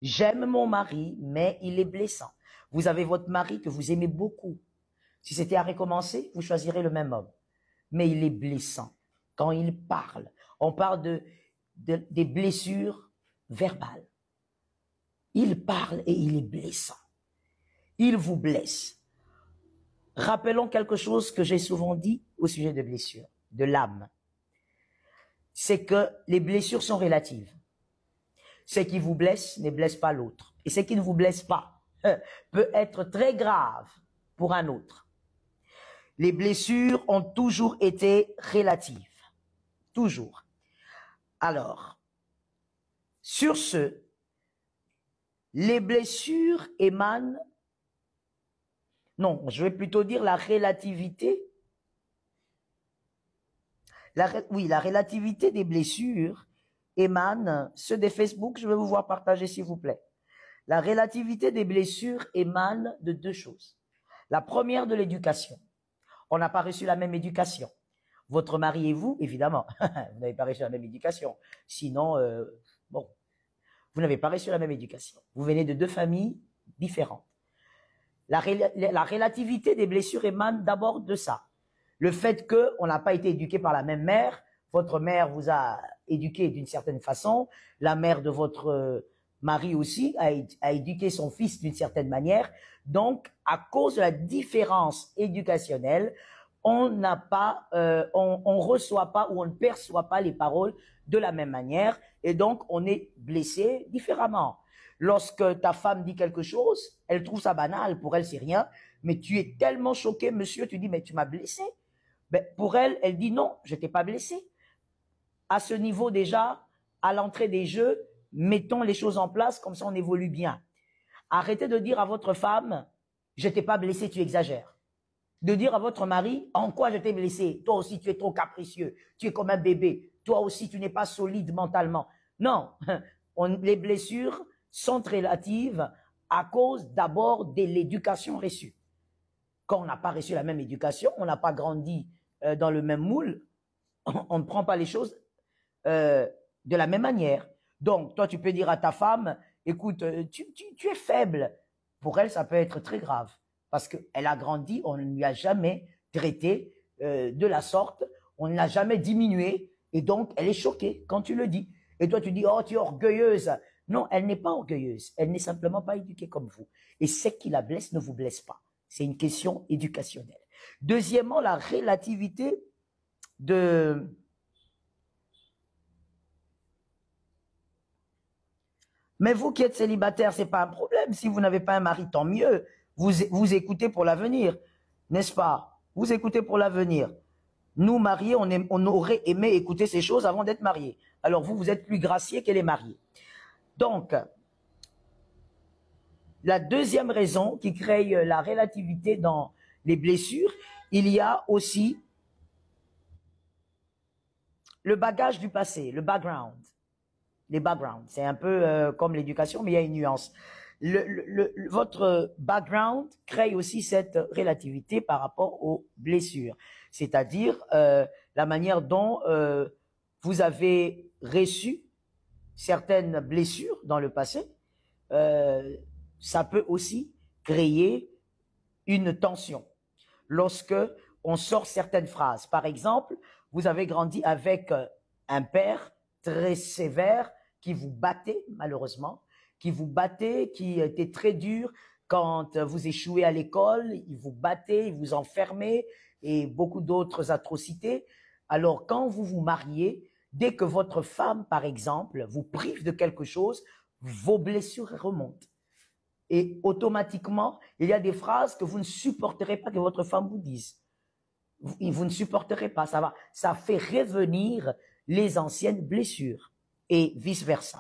J'aime mon mari, mais il est blessant. Vous avez votre mari que vous aimez beaucoup. Si c'était à recommencer, vous choisirez le même homme. Mais il est blessant. Quand il parle, on parle des blessures verbales. Il parle et il est blessant. Il vous blesse. Rappelons quelque chose que j'ai souvent dit au sujet de blessures, de l'âme. C'est que les blessures sont relatives. Ce qui vous blesse ne blesse pas l'autre. Et ce qui ne vous blesse pas peut être très grave pour un autre. Les blessures ont toujours été relatives. Toujours. Alors, sur ce, les blessures émanent, non, je vais plutôt dire la relativité. La relativité des blessures émane, ceux de Facebook, je vais vous voir partager s'il vous plaît. La relativité des blessures émane de deux choses. La première, de l'éducation. On n'a pas reçu la même éducation. Votre mari et vous, évidemment, vous n'avez pas reçu la même éducation. Sinon, bon, vous n'avez pas reçu la même éducation. Vous venez de deux familles différentes. La relativité des blessures émane d'abord de ça. Le fait qu'on n'a pas été éduqué par la même mère, votre mère vous a éduqué d'une certaine façon, la mère de votre mari aussi a éduqué son fils d'une certaine manière. Donc, à cause de la différence éducationnelle, on n'a pas, on reçoit pas ou on ne perçoit pas les paroles de la même manière, et donc on est blessé différemment. Lorsque ta femme dit quelque chose, elle trouve ça banal, pour elle c'est rien, mais tu es tellement choqué, monsieur, tu dis mais tu m'as blessé. Ben, pour elle, elle dit non, je t'ai pas blessé. À ce niveau déjà, à l'entrée des jeux, mettons les choses en place, comme ça on évolue bien. Arrêtez de dire à votre femme, je t'ai pas blessé, tu exagères. De dire à votre mari, en quoi je t'ai blessé? Toi aussi tu es trop capricieux, tu es comme un bébé, toi aussi tu n'es pas solide mentalement. Non, les blessures sont relatives à cause d'abord de l'éducation reçue. Quand on n'a pas reçu la même éducation, on n'a pas grandi dans le même moule, on ne prend pas les choses de la même manière. Donc, toi, tu peux dire à ta femme, écoute, tu es faible. Pour elle, ça peut être très grave. Parce qu'elle a grandi, on ne lui a jamais traité de la sorte, on ne l'a jamais diminué, et donc, elle est choquée quand tu le dis. Et toi, tu dis, oh, tu es orgueilleuse. Non, elle n'est pas orgueilleuse. Elle n'est simplement pas éduquée comme vous. Et ce qui la blesse ne vous blesse pas. C'est une question éducationnelle. Deuxièmement, la relativité de... Mais vous qui êtes célibataire, c'est pas un problème. Si vous n'avez pas un mari, tant mieux. Vous écoutez pour l'avenir, n'est-ce pas? Vous écoutez pour l'avenir. Nous, mariés, on aurait aimé écouter ces choses avant d'être mariés. Alors vous, vous êtes plus graciés qu'elle est mariée. Donc, la deuxième raison qui crée la relativité dans les blessures, il y a aussi le bagage du passé, le background. Les backgrounds, c'est un peu comme l'éducation, mais il y a une nuance. Votre background crée aussi cette relativité par rapport aux blessures, c'est-à-dire la manière dont vous avez reçu certaines blessures dans le passé. Ça peut aussi créer une tension lorsque on sort certaines phrases. Par exemple, vous avez grandi avec un père très sévère qui vous battait, malheureusement, qui vous battait, qui était très dur quand vous échouez à l'école, il vous battait, il vous enfermait et beaucoup d'autres atrocités. Alors, quand vous vous mariez, dès que votre femme, par exemple, vous prive de quelque chose, vos blessures remontent. Et automatiquement, il y a des phrases que vous ne supporterez pas que votre femme vous dise. Vous ne supporterez pas, ça fait revenir les anciennes blessures et vice-versa.